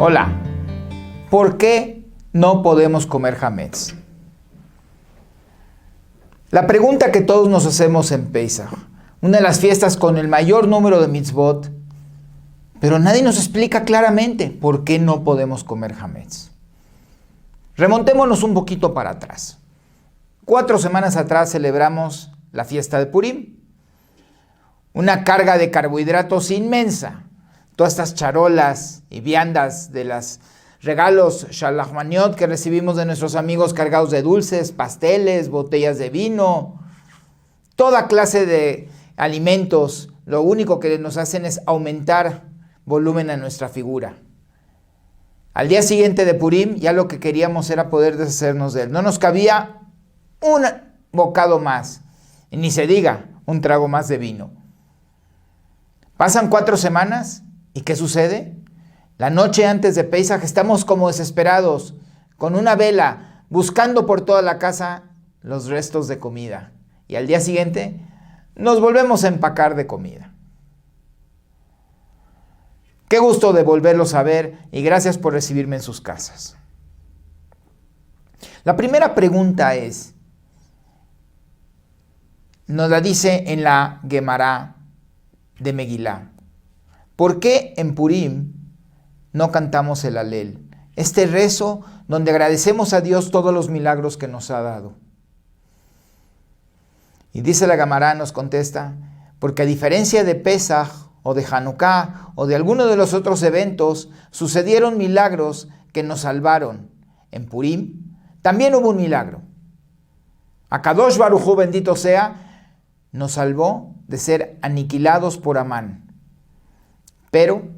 Hola, ¿por qué no podemos comer hametz? La pregunta que todos nos hacemos en Pesach, una de las fiestas con el mayor número de mitzvot, pero nadie nos explica claramente por qué no podemos comer hametz. Remontémonos un poquito para atrás. 4 semanas atrás celebramos la fiesta de Purim, una carga de carbohidratos inmensa. Todas estas charolas y viandas de los regalos shalachmaniot que recibimos de nuestros amigos cargados de dulces, pasteles, botellas de vino, toda clase de alimentos, lo único que nos hacen es aumentar volumen a nuestra figura. Al día siguiente de Purim ya lo que queríamos era poder deshacernos de él. No nos cabía un bocado más, y ni se diga un trago más de vino. Pasan 4 semanas. ¿Y qué sucede? La noche antes de Pesach estamos como desesperados, con una vela, buscando por toda la casa los restos de comida. Y al día siguiente nos volvemos a empacar de comida. Qué gusto de volverlos a ver y gracias por recibirme en sus casas. La primera pregunta es, nos la dice en la Gemara de Megilá. ¿Por qué en Purim no cantamos el Halel? Este rezo donde agradecemos a Dios todos los milagros que nos ha dado. Y dice la Gemara, nos contesta, porque a diferencia de Pesach o de Hanukkah o de alguno de los otros eventos, sucedieron milagros que nos salvaron. En Purim también hubo un milagro. Akadosh Baruj Hu, bendito sea, nos salvó de ser aniquilados por Amán. Pero,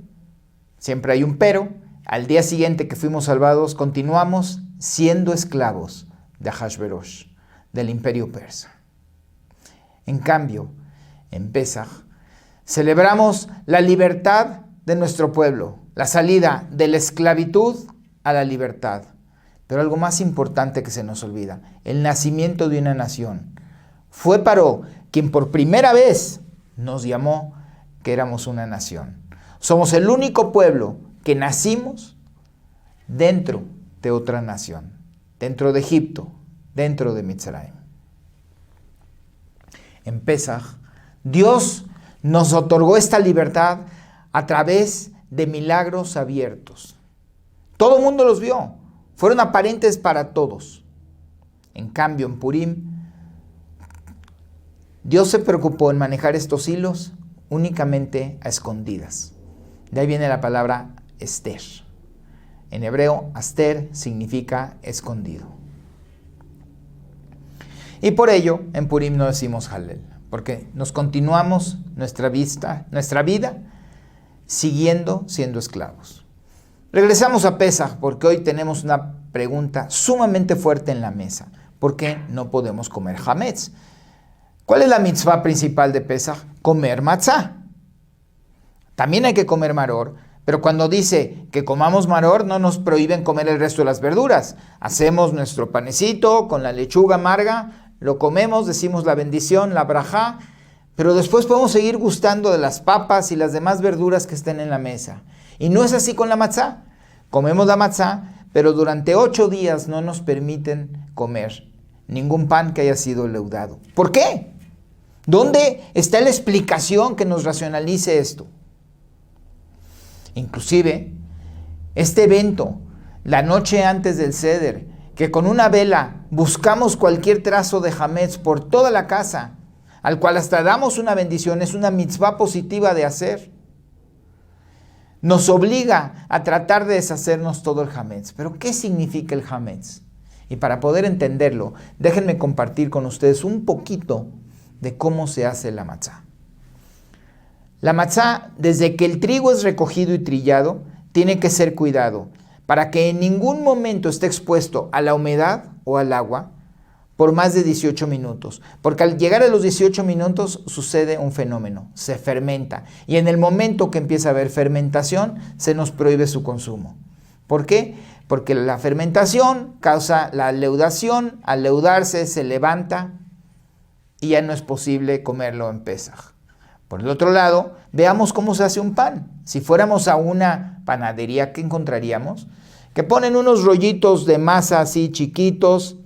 siempre hay un pero, al día siguiente que fuimos salvados, continuamos siendo esclavos de Ahasverosh, del imperio persa. En cambio, en Pesach, celebramos la libertad de nuestro pueblo, la salida de la esclavitud a la libertad. Pero algo más importante que se nos olvida, el nacimiento de una nación. Fue Paró quien por primera vez nos llamó que éramos una nación. Somos el único pueblo que nacimos dentro de otra nación, dentro de Egipto, dentro de Mitzrayim. En Pesach, Dios nos otorgó esta libertad a través de milagros abiertos. Todo el mundo los vio, fueron aparentes para todos. En cambio, en Purim, Dios se preocupó en manejar estos hilos únicamente a escondidas. De ahí viene la palabra Esther. En hebreo, Aster significa escondido. Y por ello, en Purim no decimos Halel, porque nos continuamos nuestra vida siguiendo siendo esclavos. Regresamos a Pesach, porque hoy tenemos una pregunta sumamente fuerte en la mesa. ¿Por qué no podemos comer hametz? ¿Cuál es la mitzvah principal de Pesach? Comer matzá. También hay que comer maror, pero cuando dice que comamos maror no nos prohíben comer el resto de las verduras. Hacemos nuestro panecito con la lechuga amarga, lo comemos, decimos la bendición, la brajá, pero después podemos seguir gustando de las papas y las demás verduras que estén en la mesa. Y no es así con la matzá. Comemos la matzá, pero durante 8 días no nos permiten comer ningún pan que haya sido leudado. ¿Por qué? ¿Dónde está la explicación que nos racionalice esto? Inclusive, este evento, la noche antes del Seder, que con una vela buscamos cualquier trazo de hametz por toda la casa, al cual hasta damos una bendición, es una mitzvah positiva de hacer. Nos obliga a tratar de deshacernos todo el hametz. ¿Pero qué significa el hametz? Y para poder entenderlo, déjenme compartir con ustedes un poquito de cómo se hace la matzá. La matzá, desde que el trigo es recogido y trillado, tiene que ser cuidado para que en ningún momento esté expuesto a la humedad o al agua por más de 18 minutos. Porque al llegar a los 18 minutos sucede un fenómeno, se fermenta. Y en el momento que empieza a haber fermentación, se nos prohíbe su consumo. ¿Por qué? Porque la fermentación causa la leudación, al leudarse se levanta y ya no es posible comerlo en Pesaj. Por el otro lado, veamos cómo se hace un pan. Si fuéramos a una panadería, ¿qué encontraríamos? Que ponen unos rollitos de masa así chiquitos,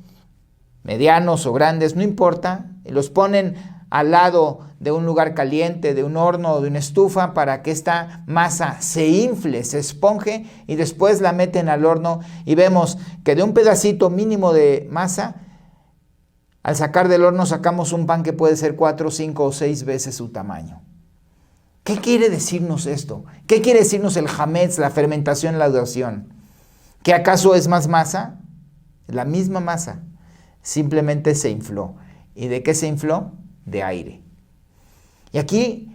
medianos o grandes, no importa, y los ponen al lado de un lugar caliente, de un horno o de una estufa, para que esta masa se infle, se esponje, y después la meten al horno y vemos que de un pedacito mínimo de masa, al sacar del horno sacamos un pan que puede ser 4, 5 o 6 veces su tamaño. ¿Qué quiere decirnos esto? ¿Qué quiere decirnos el hametz, la fermentación, la leudación? ¿Que acaso es más masa? La misma masa, simplemente se infló. ¿Y de qué se infló? De aire. Y aquí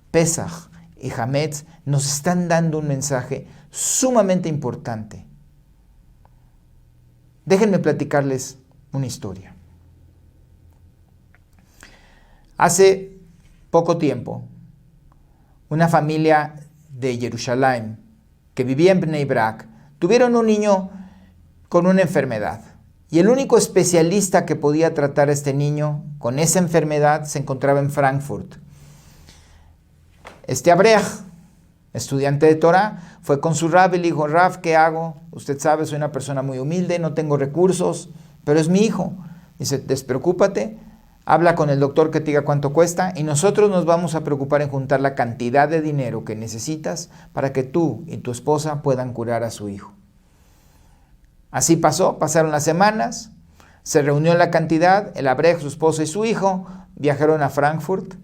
Pesaj y hametz nos están dando un mensaje sumamente importante. Déjenme platicarles una historia. Hace poco tiempo, una familia de Jerusalén que vivía en Bnei Brak tuvieron un niño con una enfermedad. Y el único especialista que podía tratar a este niño con esa enfermedad se encontraba en Frankfurt. Este Abrej, estudiante de Torah, fue con su Rab y le dijo: Rab, ¿qué hago? Usted sabe, soy una persona muy humilde, no tengo recursos, pero es mi hijo. Dice: despreocúpate, habla con el doctor que te diga cuánto cuesta y nosotros nos vamos a preocupar en juntar la cantidad de dinero que necesitas para que tú y tu esposa puedan curar a su hijo. Así pasó, pasaron las semanas, se reunió la cantidad, el Abrej, su esposa y su hijo viajaron a Frankfurt,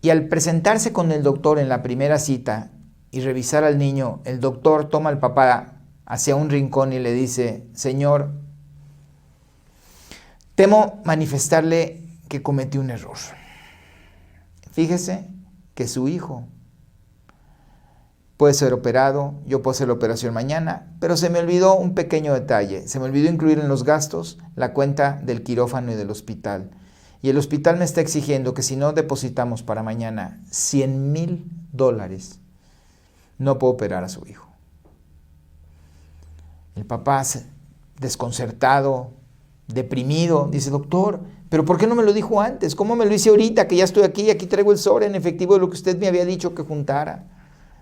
y al presentarse con el doctor en la primera cita y revisar al niño, el doctor toma al papá hacia un rincón y le dice: Señor, temo manifestarle que cometí un error. Fíjese que su hijo puede ser operado, yo puedo hacer la operación mañana, pero se me olvidó un pequeño detalle. Se me olvidó incluir en los gastos la cuenta del quirófano y del hospital. Y el hospital me está exigiendo que si no depositamos para mañana $100,000, no puedo operar a su hijo. El papá, desconcertado, deprimido, dice: doctor, ¿pero por qué no me lo dijo antes? ¿Cómo me lo hice ahorita que ya estoy aquí? Aquí traigo el sobre en efectivo de lo que usted me había dicho que juntara.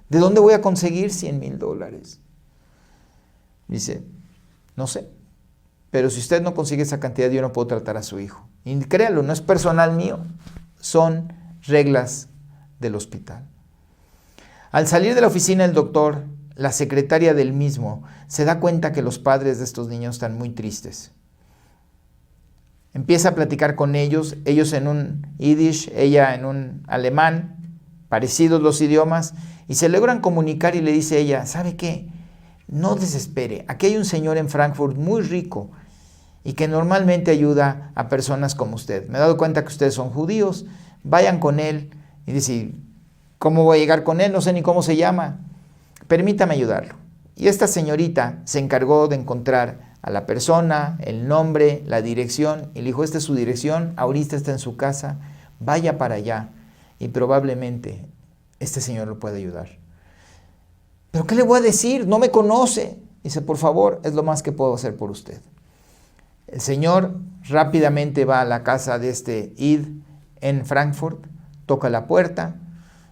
¿De dónde voy a conseguir $100,000? Dice: no sé, pero si usted no consigue esa cantidad, yo no puedo tratar a su hijo. Y créalo, no es personal mío, son reglas del hospital. Al salir de la oficina del doctor, la secretaria del mismo se da cuenta que los padres de estos niños están muy tristes. Empieza a platicar con ellos en un yiddish, ella en un alemán, parecidos los idiomas, y se logran comunicar y le dice ella: ¿sabe qué? No desespere, aquí hay un señor en Frankfurt muy rico y que normalmente ayuda a personas como usted. Me he dado cuenta que ustedes son judíos, vayan con él. Y dice: ¿cómo voy a llegar con él? No sé ni cómo se llama. Permítame ayudarlo. Y esta señorita se encargó de encontrar a la persona, el nombre, la dirección, y le dijo: esta es su dirección, ahorita está en su casa, vaya para allá y probablemente este señor lo puede ayudar. ¿Pero qué le voy a decir? No me conoce. Dice: por favor, es lo más que puedo hacer por usted. El señor rápidamente va a la casa de este Id en Frankfurt, toca la puerta,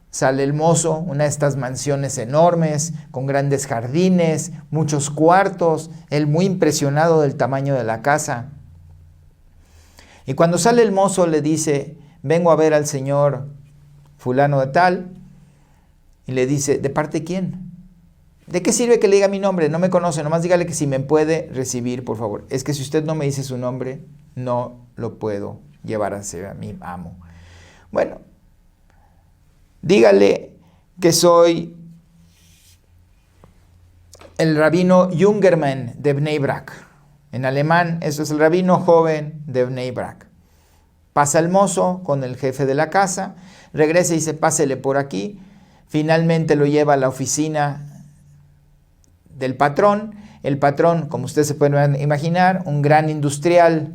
sale el mozo, una de estas mansiones enormes, con grandes jardines, muchos cuartos, él muy impresionado del tamaño de la casa. Y cuando sale el mozo le dice: vengo a ver al señor fulano de tal, y le dice: ¿de parte de quién? ¿De qué sirve que le diga mi nombre? No me conoce, nomás dígale que si me puede recibir, por favor. Es que si usted no me dice su nombre, no lo puedo llevar a ser a mi amo. Bueno, dígale que soy el rabino Jungermann de Bnei Brak. En alemán, eso es el rabino joven de Bnei Brak. Pasa el mozo con el jefe de la casa, regresa y dice: pásele por aquí. Finalmente lo lleva a la oficina del patrón. El patrón, como ustedes se pueden imaginar, un gran industrial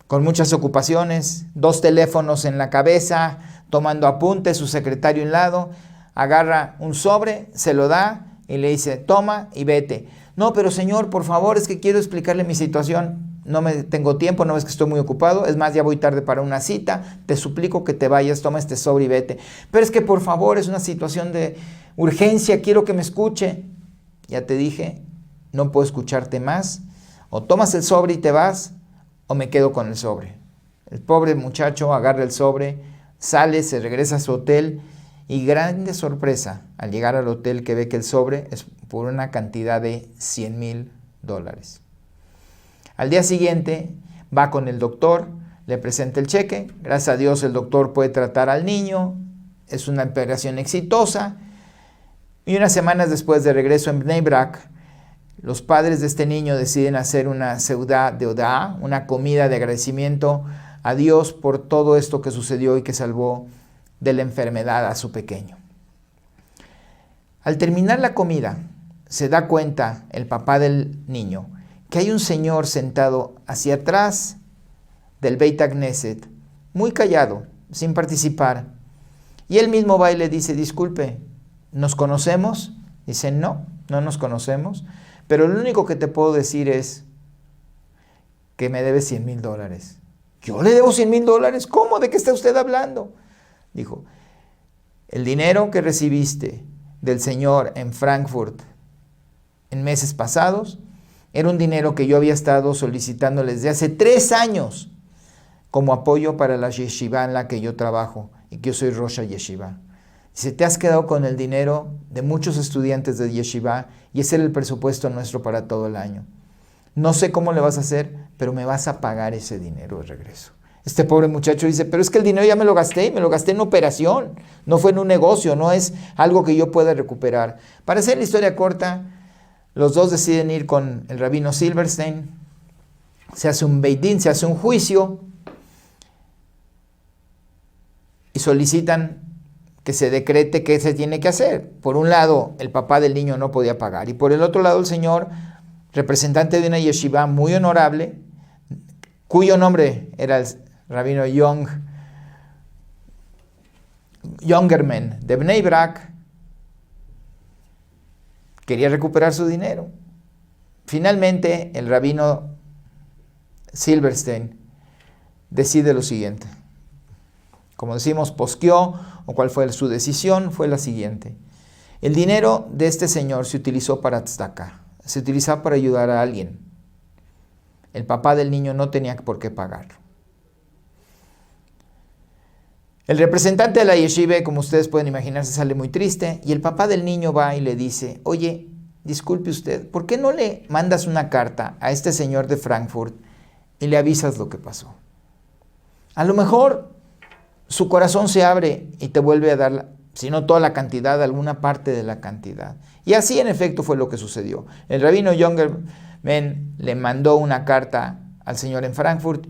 con muchas ocupaciones, 2 teléfonos en la cabeza, tomando apuntes, su secretario a un lado, agarra un sobre, se lo da y le dice, toma y vete. No, pero señor, por favor, es que quiero explicarle mi situación. No tengo tiempo, no ves que estoy muy ocupado. Es más, ya voy tarde para una cita. Te suplico que te vayas, toma este sobre y vete. Pero es que por favor, es una situación de urgencia, quiero que me escuche. Ya te dije, no puedo escucharte más. O tomas el sobre y te vas, o me quedo con el sobre. El pobre muchacho agarra el sobre, sale, se regresa a su hotel y grande sorpresa al llegar al hotel que ve que el sobre es por una cantidad de $100,000. Al día siguiente va con el doctor, le presenta el cheque, gracias a Dios el doctor puede tratar al niño, es una operación exitosa y unas semanas después de regreso en Bnei Brak, los padres de este niño deciden hacer una seudá de Odá, una comida de agradecimiento a Dios por todo esto que sucedió y que salvó de la enfermedad a su pequeño. Al terminar la comida, se da cuenta el papá del niño que hay un señor sentado hacia atrás del Beit HaKnesset, muy callado, sin participar. Y él mismo va y le dice, disculpe, ¿nos conocemos? Dice, no, no nos conocemos, pero lo único que te puedo decir es que me debes $100,000. ¿Yo le debo $100,000? ¿Cómo? ¿De qué está usted hablando? Dijo, el dinero que recibiste del señor en Frankfurt en meses pasados era un dinero que yo había estado solicitando desde hace 3 años como apoyo para la yeshiva en la que yo trabajo y que yo soy Rosh Yeshiva. Dice, te has quedado con el dinero de muchos estudiantes de yeshiva y ese era el presupuesto nuestro para todo el año. No sé cómo le vas a hacer, pero me vas a pagar ese dinero de regreso. Este pobre muchacho dice, pero es que el dinero ya me lo gasté y me lo gasté en operación. No fue en un negocio, no es algo que yo pueda recuperar. Para hacer la historia corta, los dos deciden ir con el rabino Silverstein. Se hace un Beit Din, se hace un juicio y solicitan que se decrete qué se tiene que hacer. Por un lado, el papá del niño no podía pagar y por el otro lado, el señor, representante de una yeshiva muy honorable, cuyo nombre era el rabino Jongerman de Bnei Brak, quería recuperar su dinero. Finalmente, el rabino Silverstein decide lo siguiente. Como decimos, posqueó, o cuál fue su decisión, fue la siguiente. El dinero de este señor se utilizó para tzedakah, se utilizaba para ayudar a alguien. El papá del niño no tenía por qué pagarlo. El representante de la yeshiva, como ustedes pueden imaginar, se sale muy triste y el papá del niño va y le dice, oye, disculpe usted, ¿por qué no le mandas una carta a este señor de Frankfurt y le avisas lo que pasó? A lo mejor su corazón se abre y te vuelve a dar, si no toda la cantidad, alguna parte de la cantidad. Y así en efecto fue lo que sucedió. El rabino Jongerman le mandó una carta al señor en Frankfurt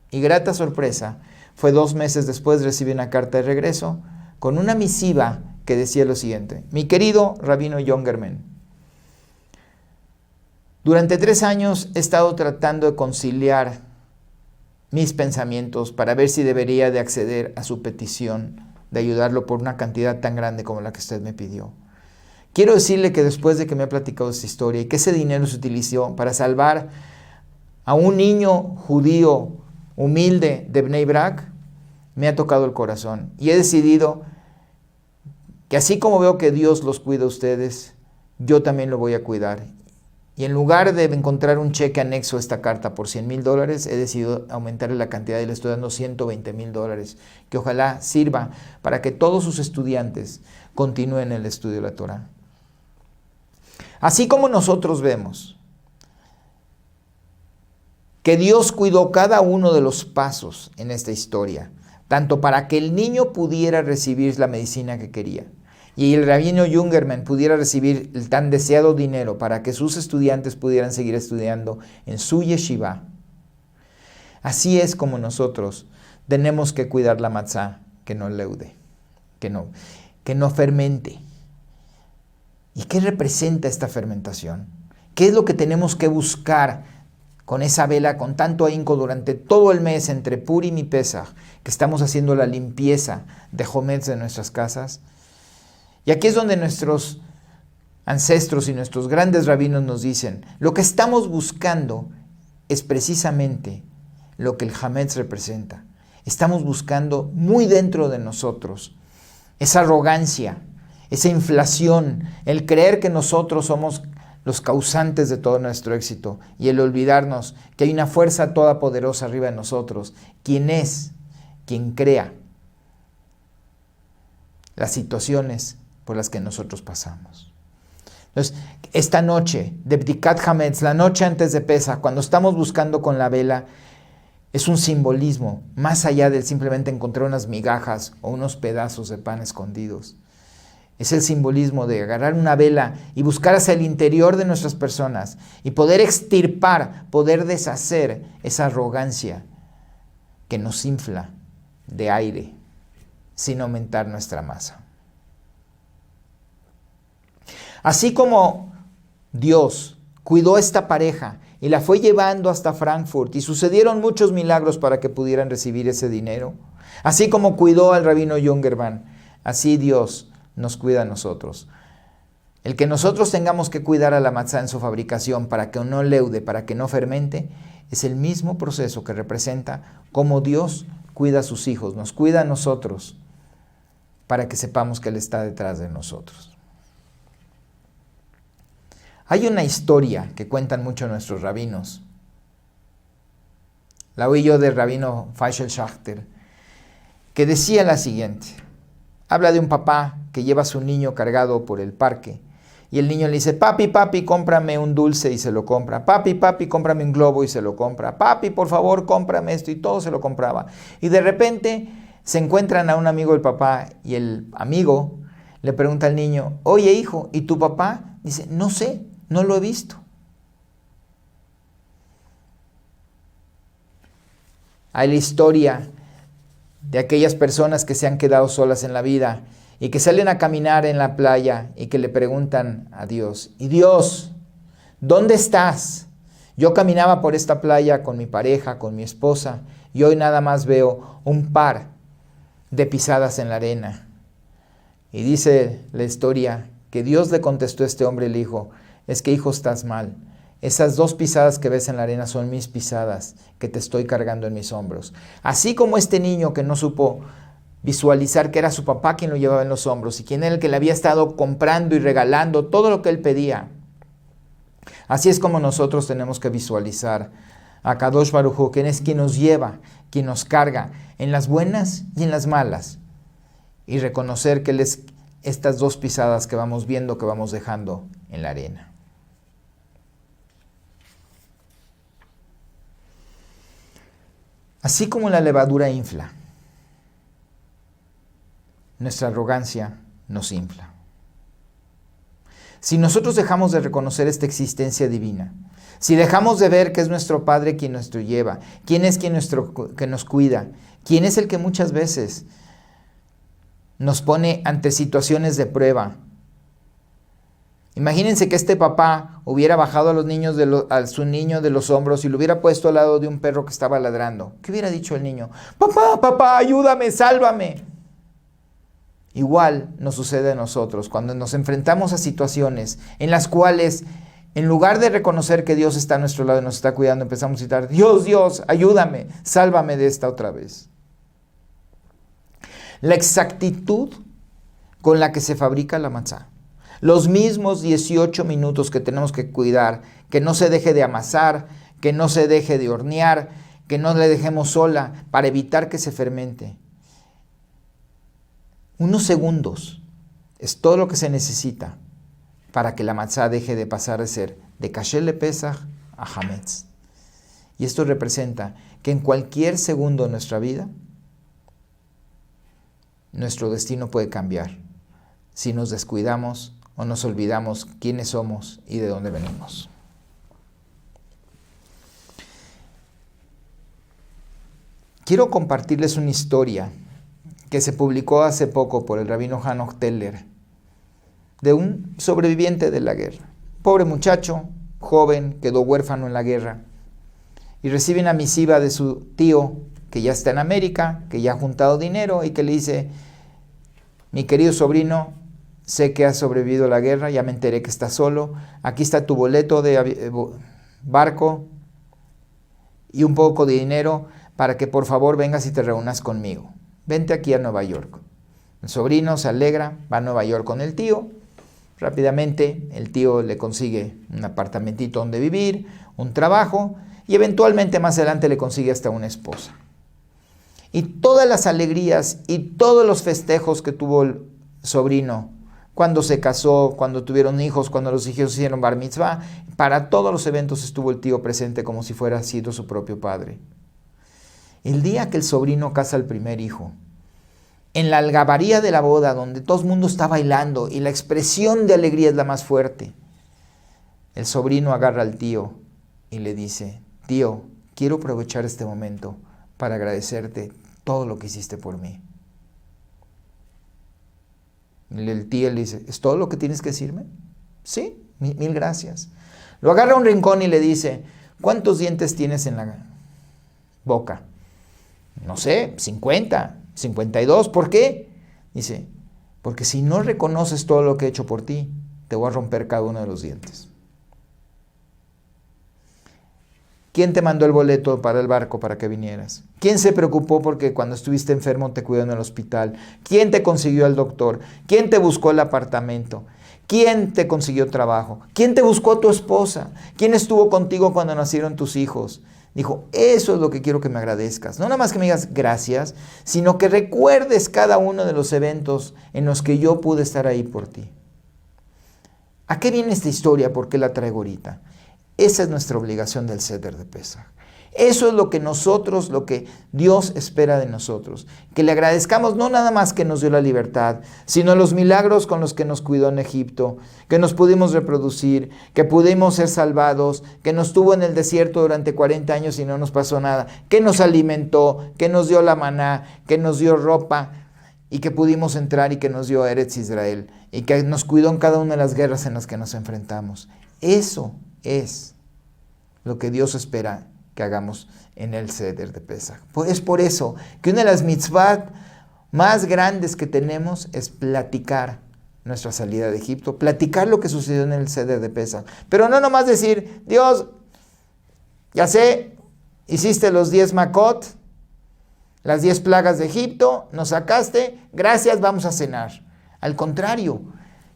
y grata sorpresa, fue 2 meses después recibí una carta de regreso con una misiva que decía lo siguiente. Mi querido rabino Jongerman, durante 3 años he estado tratando de conciliar mis pensamientos para ver si debería de acceder a su petición de ayudarlo por una cantidad tan grande como la que usted me pidió. Quiero decirle que después de que me ha platicado esta historia y que ese dinero se utilizó para salvar a un niño judío humilde de Bnei Brak, me ha tocado el corazón y he decidido que así como veo que Dios los cuida a ustedes, yo también lo voy a cuidar. Y en lugar de encontrar un cheque anexo a esta carta por $100,000, he decidido aumentarle la cantidad y le estoy dando $120,000, que ojalá sirva para que todos sus estudiantes continúen el estudio de la Torah. Así como nosotros vemos que Dios cuidó cada uno de los pasos en esta historia, tanto para que el niño pudiera recibir la medicina que quería, y el rabino Jongerman pudiera recibir el tan deseado dinero para que sus estudiantes pudieran seguir estudiando en su yeshiva. Así es como nosotros tenemos que cuidar la matzá, que no leude, que no fermente. ¿Y qué representa esta fermentación? ¿Qué es lo que tenemos que buscar con esa vela, con tanto ahínco durante todo el mes entre Purim y Pesach, que estamos haciendo la limpieza de Hometz de nuestras casas? Y aquí es donde nuestros ancestros y nuestros grandes rabinos nos dicen, lo que estamos buscando es precisamente lo que el Hametz representa. Estamos buscando muy dentro de nosotros esa arrogancia, esa inflación, el creer que nosotros somos los causantes de todo nuestro éxito y el olvidarnos que hay una fuerza todopoderosa arriba de nosotros, quien crea las situaciones por las que nosotros pasamos. Entonces, esta noche de Bdikat Hametz, la noche antes de Pesaj, cuando estamos buscando con la vela, es un simbolismo más allá de simplemente encontrar unas migajas o unos pedazos de pan escondidos. Es el simbolismo de agarrar una vela y buscar hacia el interior de nuestras personas y poder extirpar, poder deshacer esa arrogancia que nos infla de aire sin aumentar nuestra masa. Así como Dios cuidó a esta pareja y la fue llevando hasta Frankfurt y sucedieron muchos milagros para que pudieran recibir ese dinero, así como cuidó al rabino Jungerman, así Dios nos cuida a nosotros. El que nosotros tengamos que cuidar a la matzá en su fabricación para que no leude, para que no fermente, es el mismo proceso que representa cómo Dios cuida a sus hijos, nos cuida a nosotros para que sepamos que Él está detrás de nosotros. Hay una historia que cuentan mucho nuestros rabinos. La oí yo del rabino Faisal Schachter, que decía la siguiente. Habla de un papá que lleva a su niño cargado por el parque y el niño le dice, papi, papi, cómprame un dulce, y se lo compra. Papi, papi, cómprame un globo, y se lo compra. Papi, por favor, cómprame esto, y todo se lo compraba. Y de repente se encuentran a un amigo del papá y el amigo le pregunta al niño, oye hijo, ¿y tu papá? Dice, no sé, no lo he visto. Hay la historia de aquellas personas que se han quedado solas en la vida y que salen a caminar en la playa y que le preguntan a Dios, y Dios, ¿dónde estás? Yo caminaba por esta playa con mi pareja, con mi esposa, y hoy nada más veo un par de pisadas en la arena. Y dice la historia que Dios le contestó a este hombre y le dijo, es que hijo, estás mal. Esas 2 pisadas que ves en la arena son mis pisadas que te estoy cargando en mis hombros. Así como este niño que no supo visualizar que era su papá quien lo llevaba en los hombros y quien era el que le había estado comprando y regalando todo lo que él pedía. Así es como nosotros tenemos que visualizar a Kadosh Baruj Hu, quien es quien nos lleva, quien nos carga en las buenas y en las malas, y reconocer que Él es estas 2 pisadas que vamos viendo, que vamos dejando en la arena. Así como la levadura infla, nuestra arrogancia nos infla. Si nosotros dejamos de reconocer esta existencia divina, si dejamos de ver que es nuestro Padre quien nos lleva, quién es quien que nos cuida, quién es el que muchas veces nos pone ante situaciones de prueba. Imagínense que este papá hubiera bajado a su niño de los hombros y lo hubiera puesto al lado de un perro que estaba ladrando. ¿Qué hubiera dicho el niño? Papá, papá, ayúdame, sálvame. Igual nos sucede a nosotros cuando nos enfrentamos a situaciones en las cuales, en lugar de reconocer que Dios está a nuestro lado y nos está cuidando, empezamos a gritar, Dios, Dios, ayúdame, sálvame de esta otra vez. La exactitud con la que se fabrica la matzá, los mismos 18 minutos que tenemos que cuidar, que no se deje de amasar, que no se deje de hornear, que no le dejemos sola para evitar que se fermente. Unos segundos es todo lo que se necesita para que la matzá deje de pasar de ser de kasher le Pesaj a hametz. Y esto representa que en cualquier segundo de nuestra vida, nuestro destino puede cambiar si nos descuidamos o nos olvidamos quiénes somos y de dónde venimos. Quiero compartirles una historia que se publicó hace poco por el rabino Hanoch Teller, de un sobreviviente de la guerra. Pobre muchacho, joven, quedó huérfano en la guerra y recibe una misiva de su tío que ya está en América, que ya ha juntado dinero y que le dice, mi querido sobrino, sé que has sobrevivido a la guerra, ya me enteré que estás solo, aquí está tu boleto de barco y un poco de dinero para que por favor vengas y te reúnas conmigo. Vente aquí a Nueva York. El sobrino se alegra, va a Nueva York con el tío. Rápidamente el tío le consigue un apartamentito donde vivir, un trabajo y eventualmente más adelante le consigue hasta una esposa. Y todas las alegrías y todos los festejos que tuvo el sobrino cuando se casó, cuando tuvieron hijos, cuando los hijos hicieron bar mitzvah, para todos los eventos estuvo el tío presente como si fuera sido su propio padre. El día que el sobrino casa al primer hijo, en la algarabía de la boda, donde todo el mundo está bailando y la expresión de alegría es la más fuerte, el sobrino agarra al tío y le dice: tío, quiero aprovechar este momento para agradecerte todo lo que hiciste por mí. Y el tío le dice: ¿es todo lo que tienes que decirme? Sí, mil gracias. Lo agarra a un rincón y le dice: ¿cuántos dientes tienes en la boca? No sé, 50, 52. ¿Por qué? Dice: porque si no reconoces todo lo que he hecho por ti, te voy a romper cada uno de los dientes. ¿Quién te mandó el boleto para el barco para que vinieras? ¿Quién se preocupó porque cuando estuviste enfermo te cuidó en el hospital? ¿Quién te consiguió al doctor? ¿Quién te buscó el apartamento? ¿Quién te consiguió trabajo? ¿Quién te buscó tu esposa? ¿Quién estuvo contigo cuando nacieron tus hijos? Dijo: eso es lo que quiero que me agradezcas. No nada más que me digas gracias, sino que recuerdes cada uno de los eventos en los que yo pude estar ahí por ti. ¿A qué viene esta historia? ¿Por qué la traigo ahorita? Esa es nuestra obligación del Seder de Pesaj. Eso es lo que Dios espera de nosotros. Que le agradezcamos no nada más que nos dio la libertad, sino los milagros con los que nos cuidó en Egipto, que nos pudimos reproducir, que pudimos ser salvados, que nos tuvo en el desierto durante 40 años y no nos pasó nada, que nos alimentó, que nos dio la maná, que nos dio ropa y que pudimos entrar y que nos dio Eretz Israel y que nos cuidó en cada una de las guerras en las que nos enfrentamos. Eso es lo que Dios espera que hagamos en el Seder de Pesaj. Es por eso que una de las mitzvot más grandes que tenemos es platicar nuestra salida de Egipto, platicar lo que sucedió en el Seder de Pesaj. Pero no nomás decir: Dios, ya sé, hiciste los 10 makot, las 10 plagas de Egipto, nos sacaste, gracias, vamos a cenar. Al contrario,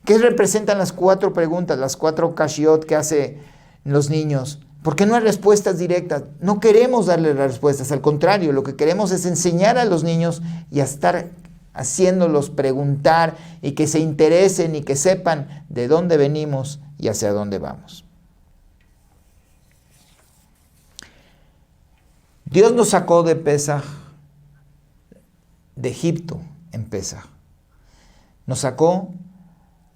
¿qué representan las 4 preguntas, las 4 kashiot que hacen los niños? Porque no hay respuestas directas. No queremos darle las respuestas. Al contrario, lo que queremos es enseñar a los niños y a estar haciéndolos preguntar y que se interesen y que sepan de dónde venimos y hacia dónde vamos. Dios nos sacó de Pesaj, de Egipto en Pesaj. Nos sacó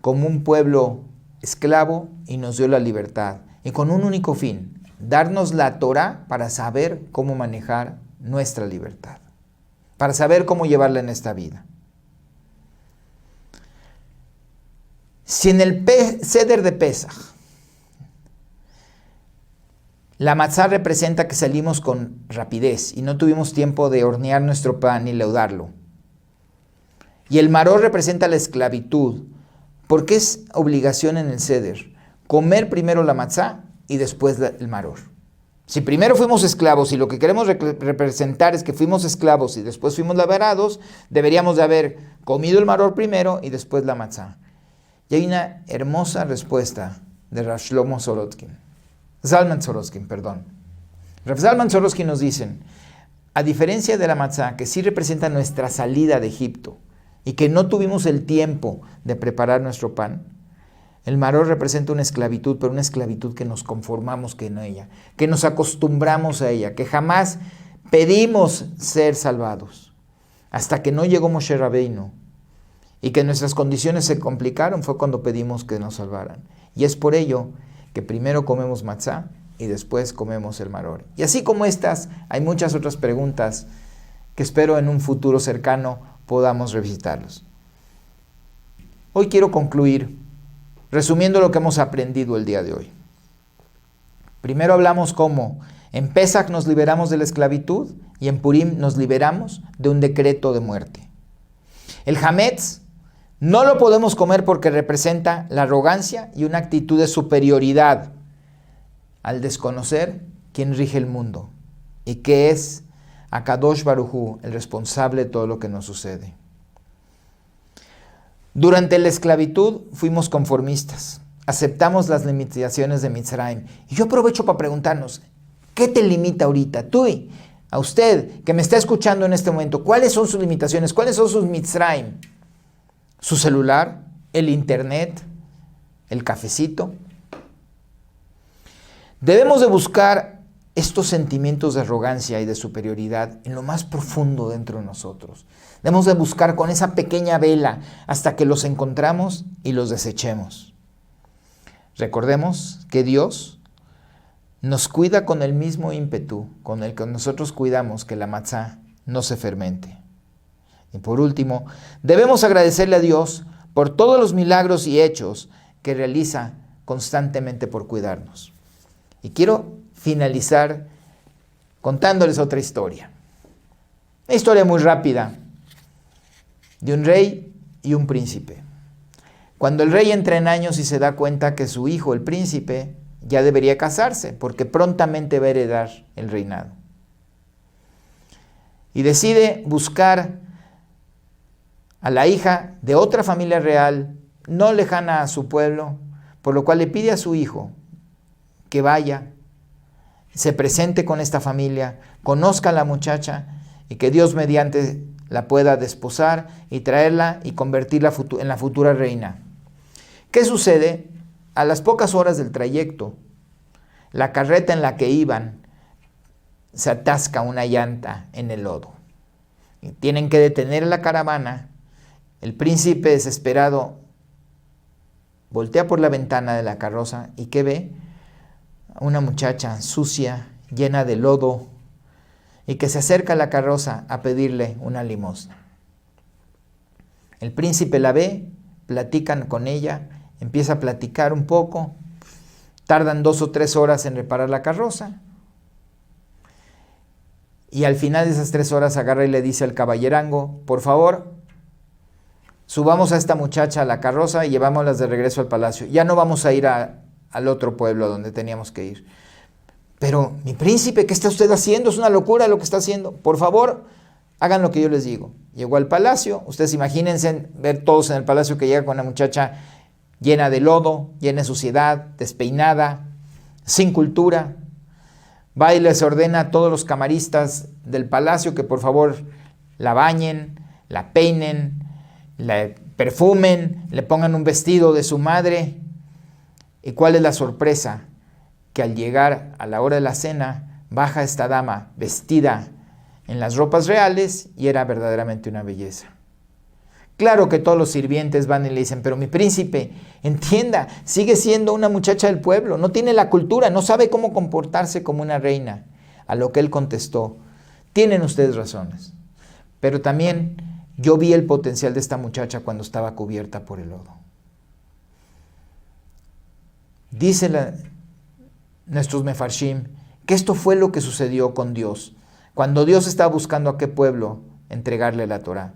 como un pueblo esclavo y nos dio la libertad. Y con un único fin: darnos la Torá para saber cómo manejar nuestra libertad, para saber cómo llevarla en esta vida. Si en el Seder de Pesaj la matzá representa que salimos con rapidez y no tuvimos tiempo de hornear nuestro pan y leudarlo, y el maror representa la esclavitud, porque es obligación en el Seder comer primero la matzá y después el maror. Si primero fuimos esclavos y lo que queremos representar es que fuimos esclavos y después fuimos liberados, deberíamos de haber comido el maror primero y después la matzá. Y hay una hermosa respuesta de Rav Shlomo Zalman Sorotsky. Rav Zalman Sorotsky nos dicen: a diferencia de la matzá, que sí representa nuestra salida de Egipto y que no tuvimos el tiempo de preparar nuestro pan, el maror representa una esclavitud, pero una esclavitud que nos conformamos con ella, que nos acostumbramos a ella, que jamás pedimos ser salvados. Hasta que no llegó Moshe Rabbeinu y que nuestras condiciones se complicaron, fue cuando pedimos que nos salvaran. Y es por ello que primero comemos matzá y después comemos el maror. Y así como estas, hay muchas otras preguntas que espero en un futuro cercano podamos revisitarlos. Hoy quiero concluir resumiendo lo que hemos aprendido el día de hoy. Primero hablamos cómo en Pesaj nos liberamos de la esclavitud y en Purim nos liberamos de un decreto de muerte. El Hametz No lo podemos comer porque representa la arrogancia y una actitud de superioridad al desconocer quién rige el mundo y que es Akadosh Baruj Hu, el responsable de todo lo que nos sucede. Durante la esclavitud fuimos conformistas, aceptamos las limitaciones de Mitzrayim. Y yo aprovecho para preguntarnos, ¿qué te limita ahorita? Tú, a usted que me está escuchando en este momento, ¿cuáles son sus limitaciones? ¿Cuáles son sus Mitzrayim? ¿Su celular? ¿El internet? ¿El cafecito? Debemos de buscar estos sentimientos de arrogancia y de superioridad en lo más profundo dentro de nosotros. Debemos de buscar con esa pequeña vela hasta que los encontramos y los desechemos. Recordemos que Dios nos cuida con el mismo ímpetu con el que nosotros cuidamos que la matzá no se fermente. Y por último, debemos agradecerle a Dios por todos los milagros y hechos que realiza constantemente por cuidarnos. Y quiero finalizar contándoles otra historia. Una historia muy rápida de un rey y un príncipe. Cuando el rey entra en años y se da cuenta que su hijo, el príncipe, ya debería casarse porque prontamente va a heredar el reinado. Y decide buscar a la hija de otra familia real, no lejana a su pueblo, por lo cual le pide a su hijo que vaya, se presente con esta familia, conozca a la muchacha y que Dios mediante la pueda desposar y traerla y convertirla en la futura reina. ¿Qué sucede? A las pocas horas del trayecto, la carreta en la que iban se atasca una llanta en el lodo. Y tienen que detener la caravana. El príncipe desesperado voltea por la ventana de la carroza y ¿qué ve? Una muchacha sucia, llena de lodo, y que se acerca a la carroza a pedirle una limosna. El príncipe la ve, platican con ella, empieza a platicar un poco, tardan 2 o 3 horas en reparar la carroza, y al final de esas 3 horas agarra y le dice al caballerango, por favor, subamos a esta muchacha a la carroza y llevámoslas de regreso al palacio. Ya no vamos a ir al otro pueblo donde teníamos que ir. Pero, mi príncipe, ¿qué está usted haciendo? Es una locura lo que está haciendo. Por favor, hagan lo que yo les digo. Llegó al palacio. Ustedes imagínense ver todos en el palacio que llega con una muchacha llena de lodo, llena de suciedad, despeinada, sin cultura. Va y les ordena a todos los camaristas del palacio que por favor la bañen, la peinen, la perfumen, le pongan un vestido de su madre. ¿Y cuál es la sorpresa? Que al llegar a la hora de la cena, baja esta dama vestida en las ropas reales y era verdaderamente una belleza. Claro que todos los sirvientes van y le dicen, pero mi príncipe, entienda, sigue siendo una muchacha del pueblo, no tiene la cultura, no sabe cómo comportarse como una reina. A lo que él contestó, tienen ustedes razones, pero también yo vi el potencial de esta muchacha cuando estaba cubierta por el lodo. Dice nuestros mefarshim que esto fue lo que sucedió con Dios. Cuando Dios estaba buscando a qué pueblo entregarle la Torá.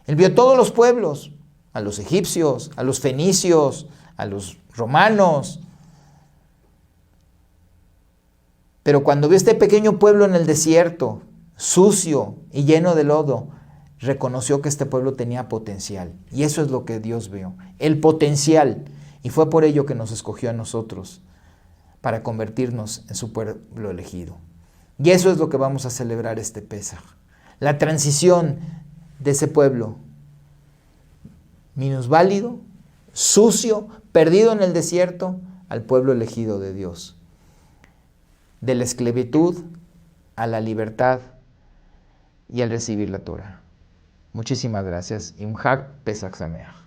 Él vio todos los pueblos, a los egipcios, a los fenicios, a los romanos. Pero cuando vio este pequeño pueblo en el desierto, sucio y lleno de lodo, reconoció que este pueblo tenía potencial. Y eso es lo que Dios vio, el potencial. Y fue por ello que nos escogió a nosotros, para convertirnos en su pueblo elegido. Y eso es lo que vamos a celebrar este Pesaj. La transición de ese pueblo minusválido, sucio, perdido en el desierto, al pueblo elegido de Dios. De la esclavitud a la libertad y al recibir la Torah. Muchísimas gracias y un Hag Pesach Sameach.